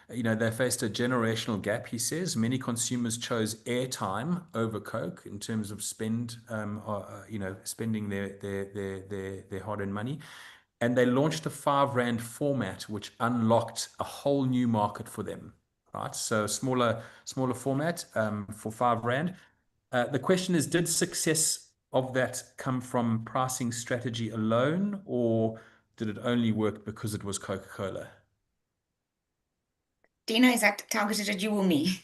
they faced a generational gap. He says many consumers chose airtime over Coke in terms of spending their hard-earned money. And they launched a 5 rand format, which unlocked a whole new market for them, right? So smaller format for 5 rand. The question is, did success of that come from pricing strategy alone, or did it only work because it was Coca-Cola? Dina, is that targeted at you or me?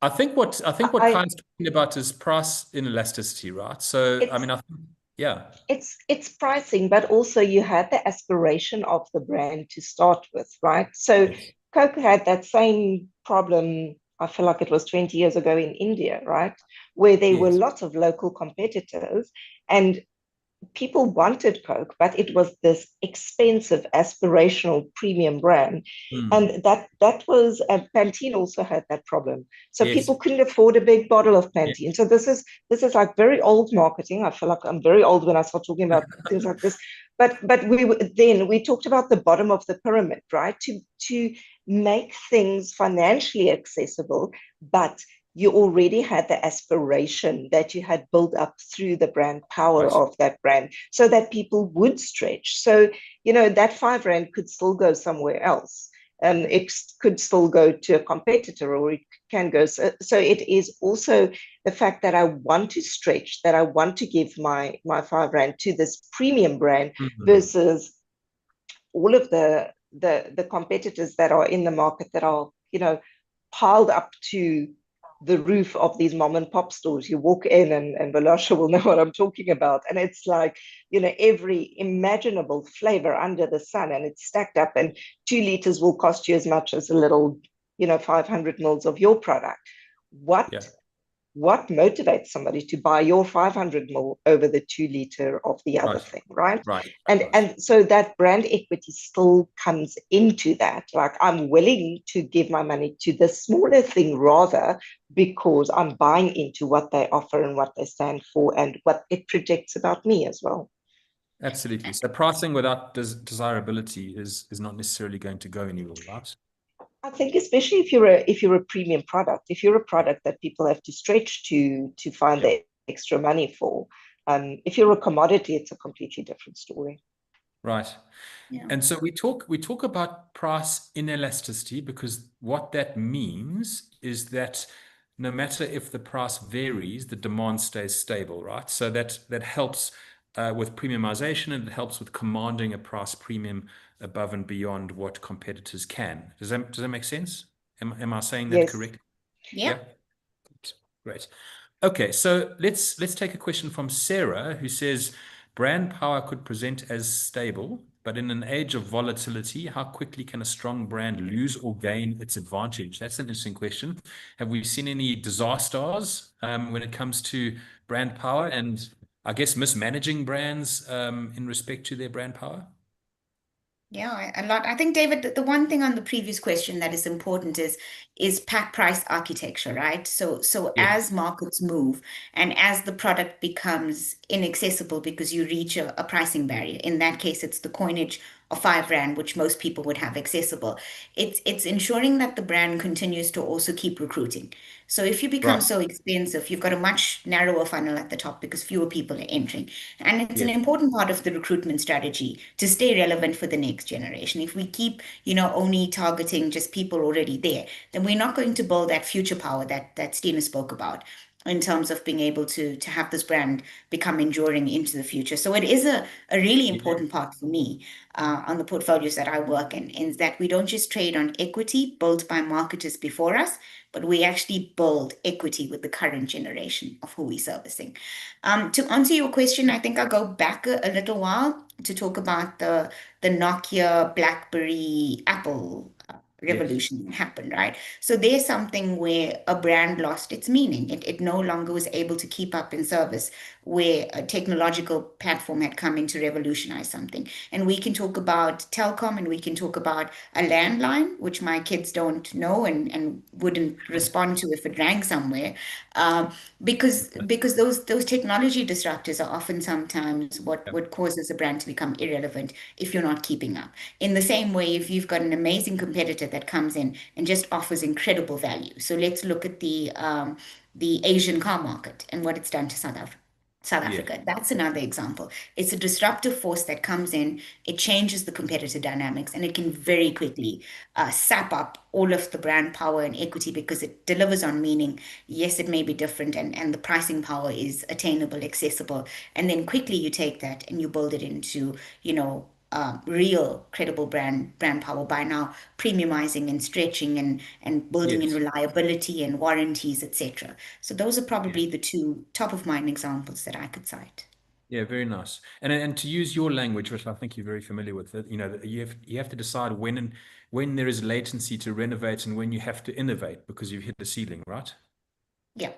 I think what I Kyan's talking about is price inelasticity, right? So I it's mean, I think, yeah, it's pricing, but also you had the aspiration of the brand to start with, right? So yes, Coke had that same problem, I feel like it was 20 years ago in India, right? Where there were yes, lots of local competitors, and people wanted Coke, but it was this expensive, aspirational premium brand. Hmm. And that was, Pantene also had that problem. So Yes, people couldn't afford a big bottle of yes, Pantene. So this is like very old marketing. I feel like I'm very old when I start talking about things like this. But we talked about the bottom of the pyramid, right? To make things financially accessible, but you already had the aspiration that you had built up through the brand power right, of that brand so that people would stretch. So, that 5 rand could still go somewhere else. It could still go to a competitor, or it can go. So it is also the fact that I want to stretch, that I want to give my 5 rand to this premium brand Mhm. versus all of the competitors that are in the market that are, piled up to the roof of these mom and pop stores. You walk in, and Velasha will know what I'm talking about. And it's like, every imaginable flavor under the sun, and it's stacked up, and 2 liters will cost you as much as a little, 500 mils of your product. What Yeah, what motivates somebody to buy your 500 ml over the 2 liter of the other right, thing, right? right, right, and right. and so that brand equity still comes into that. Like, I'm willing to give my money to the smaller thing rather, because I'm buying into what they offer and what they stand for and what it projects about me as well. Absolutely. So pricing without desirability is not necessarily going to go anywhere, right? I think especially if you're a premium product, if you're a Yeah, product that people have to stretch to find yeah, the extra money for, if you're a commodity, it's a completely different story. right. Yeah. And so we talk about price inelasticity because what that means is that no matter if the price varies, the demand stays stable, right? So that helps with premiumization, and it helps with commanding a price premium above and beyond what competitors can. Does that make sense? Am I saying that Yes. correct? Yeah. Yeah. Great. Okay, so let's take a question from Sarah, who says brand power could present as stable, but in an age of volatility, how quickly can a strong brand lose or gain its advantage? That's an interesting question. Have we seen any disasters when it comes to brand power and I guess mismanaging brands in respect to their brand power? Yeah, a lot. I think, David, the one thing on the previous question that is important is pack price architecture, right? So Yes. as markets move and as the product becomes inaccessible because you reach a pricing barrier, in that case, it's the coinage a five rand, which most people would have accessible. It's ensuring that the brand continues to also keep recruiting. So if you become Right. so expensive, you've got a much narrower funnel at the top because fewer people are entering. And it's an Yes. important part of the recruitment strategy to stay relevant for the next generation. If we keep, only targeting just people already there, then we're not going to build that future power that Stina spoke about in terms of being able to have this brand become enduring into the future. So it is a really Yeah. important part for me on the portfolios that I work in, is that we don't just trade on equity built by marketers before us, but we actually build equity with the current generation of who we're servicing. To answer your question, I think I'll go back a little while to talk about the Nokia, BlackBerry, Apple Yes. revolution happened, right? So there's something where a brand lost its meaning. It no longer was able to keep up in service, where a technological platform had come in to revolutionize something. And we can talk about telecom, and we can talk about a landline, which my kids don't know and wouldn't respond to if it rang somewhere. Um, because those technology disruptors are often sometimes Yeah. what causes a brand to become irrelevant if you're not keeping up. In the same way, if you've got an amazing competitor that comes in and just offers incredible value. So let's look at the Asian car market and what it's done to South Africa. South Yeah. Africa. That's another example. It's a disruptive force that comes in, it changes the competitive dynamics, and it can very quickly sap up all of the brand power and equity because it delivers on meaning. Yes, it may be different, and the pricing power is attainable, accessible. And then quickly you take that and you build it into, real credible brand power by now premiumizing and stretching and building in Yes. reliability and warranties, etc. So those are Yeah. probably the two top of mind examples that I could cite. Yeah, very nice. And to use your language, which I think you're very familiar with, that you have to decide when there is latency to renovate and when you have to innovate because you've hit the ceiling, right? Yeah.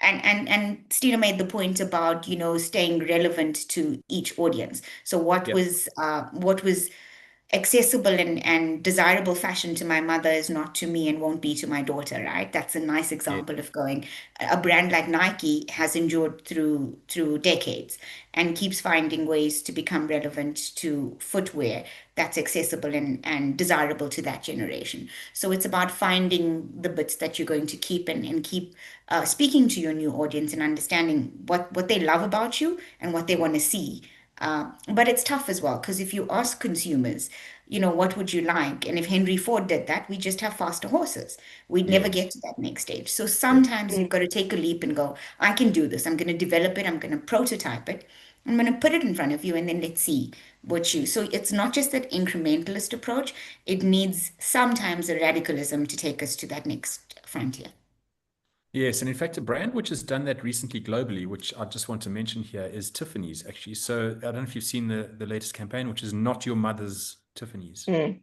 And Stina made the point about, staying relevant to each audience. So Yeah. what was accessible and desirable fashion to my mother is not to me and won't be to my daughter, right? That's a nice Yeah. example of going. A brand like Nike has endured through decades and keeps finding ways to become relevant to footwear that's accessible and desirable to that generation. So it's about finding the bits that you're going to keep and keep speaking to your new audience and understanding what they love about you and what they want to see. But it's tough as well because if you ask consumers, what would you like? And if Henry Ford did that, we just have faster horses. We'd never Yes. get to that next stage. So Yeah. sometimes you've got to take a leap and go, I can do this. I'm going to develop it. I'm going to prototype it. I'm going to put it in front of you and then let's see what you. So it's not just that incrementalist approach. It needs sometimes a radicalism to take us to that next frontier. Yes, and in fact, a brand which has done that recently globally, which I just want to mention here, is Tiffany's actually. So I don't know if you've seen the latest campaign, which is Not Your Mother's Tiffany's. Mm,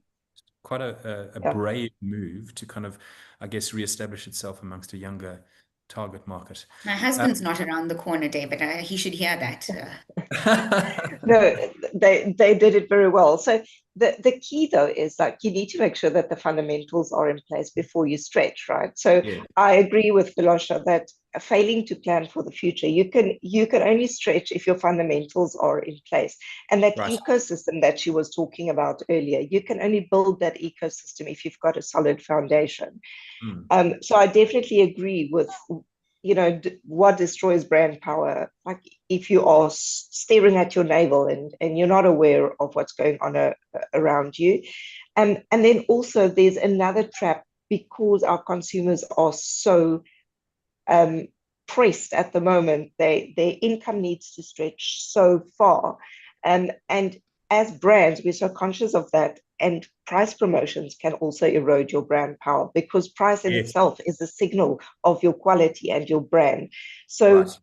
Quite a yeah. brave move to kind of, I guess, reestablish itself amongst a younger target market. My Uh, husband's not around the corner, David. He should hear that. No, they did it very well. So the key though is like you need to make sure that the fundamentals are in place before you stretch, right? So yeah, I agree with Vilosha that failing to plan for the future, you can only stretch if your fundamentals are in place. And that right. ecosystem that she was talking about earlier, you can only build that ecosystem if you've got a solid foundation. Mm, So I definitely agree with, what destroys brand power. Like if you are staring at your navel and you're not aware of what's going on around you. And then also there's another trap because our consumers are so um, pressed at the moment. Their income needs to stretch so far. And as brands, we're so conscious of that. And price promotions can also erode your brand power because price in yes, itself is a signal of your quality and your brand. So right.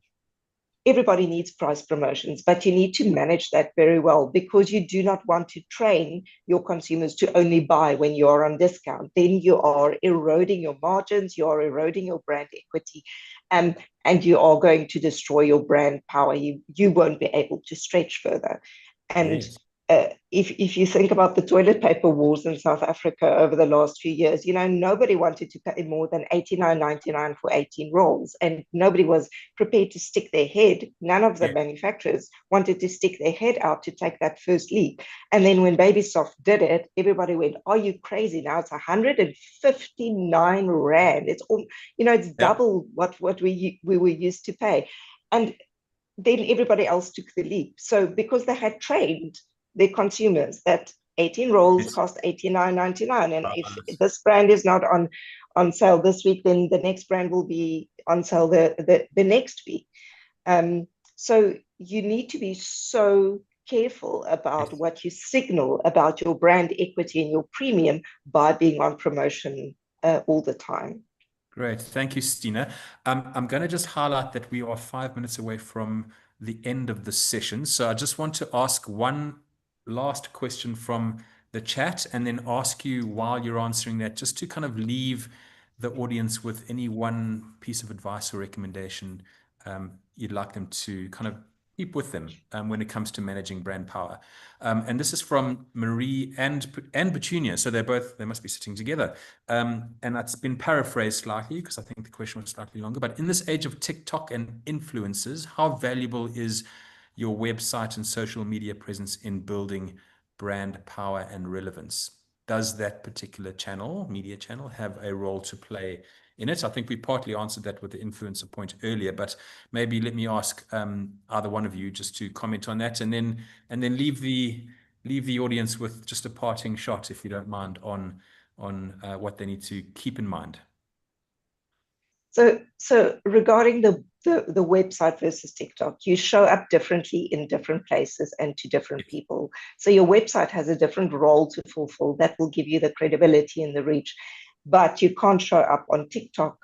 everybody needs price promotions, but you need to manage that very well because you do not want to train your consumers to only buy when you are on discount. Then you are eroding your margins, you are eroding your brand equity, and you are going to destroy your brand power. You won't be able to stretch further. And Yes. if you think about the toilet paper wars in South Africa over the last few years, nobody wanted to pay more than 89.99 for 18 rolls, and nobody was prepared to stick their head. None of the Yeah. manufacturers wanted to stick their head out to take that first leap. And then when Baby Soft did it, everybody went, "Are you crazy? Now it's 159 rand. It's all, it's Yeah. double what we were used to pay." And then everybody else took the leap. So because they had trained their consumers that 18 rolls Yes. cost 89.99, and if Right. this brand is not on sale this week, then the next brand will be on sale the next week. So you need to be so careful about Yes. what you signal about your brand equity and your premium by being on promotion all the time. Great. Thank you, Stina. I'm going to just highlight that we are 5 minutes away from the end of the session. So I just want to ask one last question from the chat and then ask you while you're answering that, just to kind of leave the audience with any one piece of advice or recommendation you'd like them to kind of keep with them when it comes to managing brand power. And this is from Marie and Petunia. So they must be sitting together. And that's been paraphrased slightly because I think the question was slightly longer. But in this age of TikTok and influencers, how valuable is your website and social media presence in building brand power and relevance? Does that particular media channel, have a role to play in it? I think we partly answered that with the influencer point earlier, but maybe let me ask either one of you just to comment on that, and then leave the audience with just a parting shot, if you don't mind, on what they need to keep in mind. So regarding the website versus TikTok, you show up differently in different places and to different people. So your website has a different role to fulfill that will give you the credibility and the reach, but you can't show up on TikTok,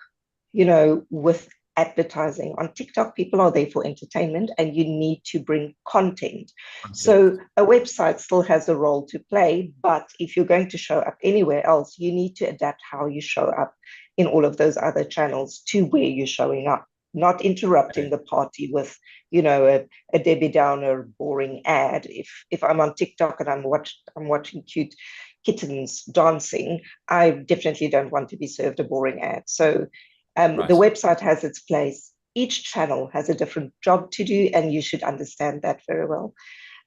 with advertising. On TikTok, people are there for entertainment, and you need to bring content. Content. So a website still has a role to play, but if you're going to show up anywhere else, you need to adapt how you show up in all of those other channels to where you're showing up, not interrupting Okay. the party with, a Debbie Downer boring ad. If I'm on TikTok and I'm watching cute kittens dancing, I definitely don't want to be served a boring ad. So the Right. website has its place. Each channel has a different job to do, and you should understand that very well.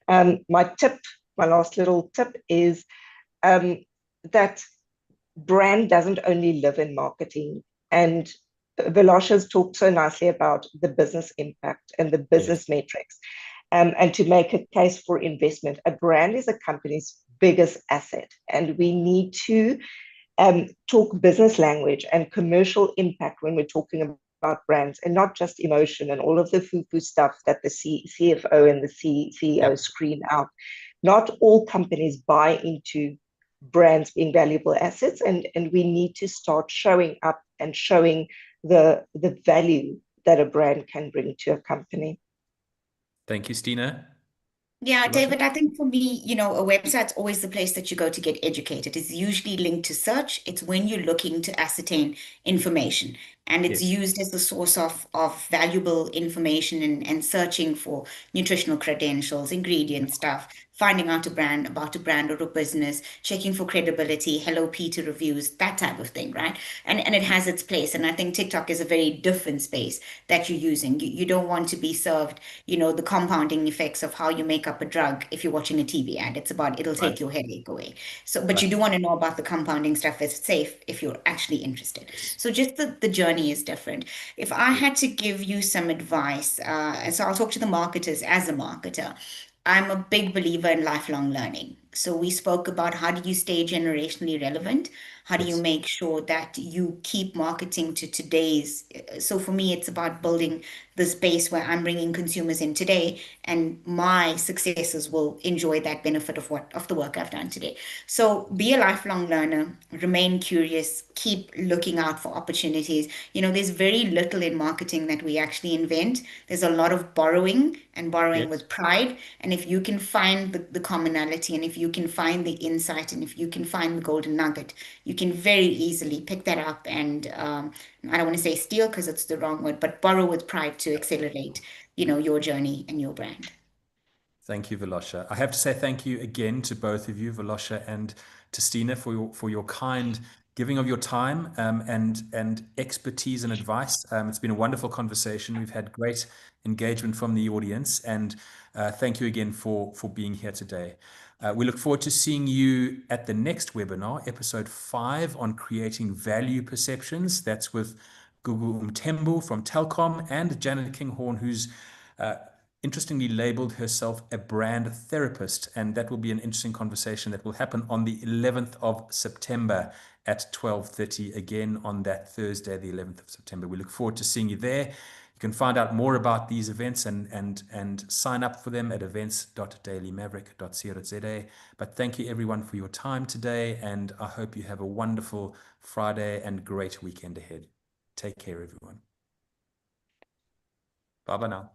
My last little tip is um, that brand doesn't only live in marketing. And Vilash has talked so nicely about the business impact and the Yes. business metrics. And to make a case for investment, a brand is a company's biggest asset. And we need to talk business language and commercial impact when we're talking about brands, and not just emotion and all of the foo-foo stuff that the CFO and the CEO Yep. scream out. Not all companies buy into brands being valuable assets, and we need to start showing up and showing the value that a brand can bring to a company. Thank you, Stina. Yeah, Vilasha? David, I think for me, a website's always the place that you go to get educated. It's usually linked to search. It's when you're looking to ascertain information. And it's Yes. used as a source of valuable information and searching for nutritional credentials, ingredient stuff, finding out about a brand or a business, checking for credibility, Hello Peter reviews, that type of thing, right? And it has its place. And I think TikTok is a very different space that you're using. You don't want to be served, the compounding effects of how you make up a drug if you're watching a TV ad. It's about it'll Right. take your headache away. So, but you Right. do want to know about the compounding stuff. It's safe if you're actually interested. Yes. So just the journey is different. If I Yes. had to give you some advice, and so I'll talk to the marketers as a marketer. I'm a big believer in lifelong learning. So we spoke about how do you stay generationally relevant? How do you Yes. make sure that you keep marketing to today's? So for me, it's about building the space where I'm bringing consumers in today, and my successors will enjoy that benefit of the work I've done today. So be a lifelong learner, remain curious, keep looking out for opportunities. There's very little in marketing that we actually invent. There's a lot of borrowing and borrowing Yes. with pride. And if you can find the commonality, and if you can find the insight, and if you can find the golden nugget, you can very easily pick that up and I don't want to say steal because it's the wrong word, but borrow with pride to accelerate, your journey and your brand. Thank you, Velosha. I have to say thank you again to both of you, Velosha and to Stina, for your kind giving of your time and expertise and advice. It's been a wonderful conversation. We've had great engagement from the audience, and thank you again for being here today. We look forward to seeing you at the next webinar, episode 5 on creating value perceptions. That's with Gugu Mthembu from Telkom and Janet Kinghorn, who's interestingly labeled herself a brand therapist. And that will be an interesting conversation that will happen on the 11th of September at 12:30, again on that Thursday, the 11th of September. We look forward to seeing you there. You can find out more about these events and sign up for them at events.dailymaverick.co.za. But thank you everyone for your time today, and I hope you have a wonderful Friday and great weekend ahead. Take care, everyone. Bye bye now.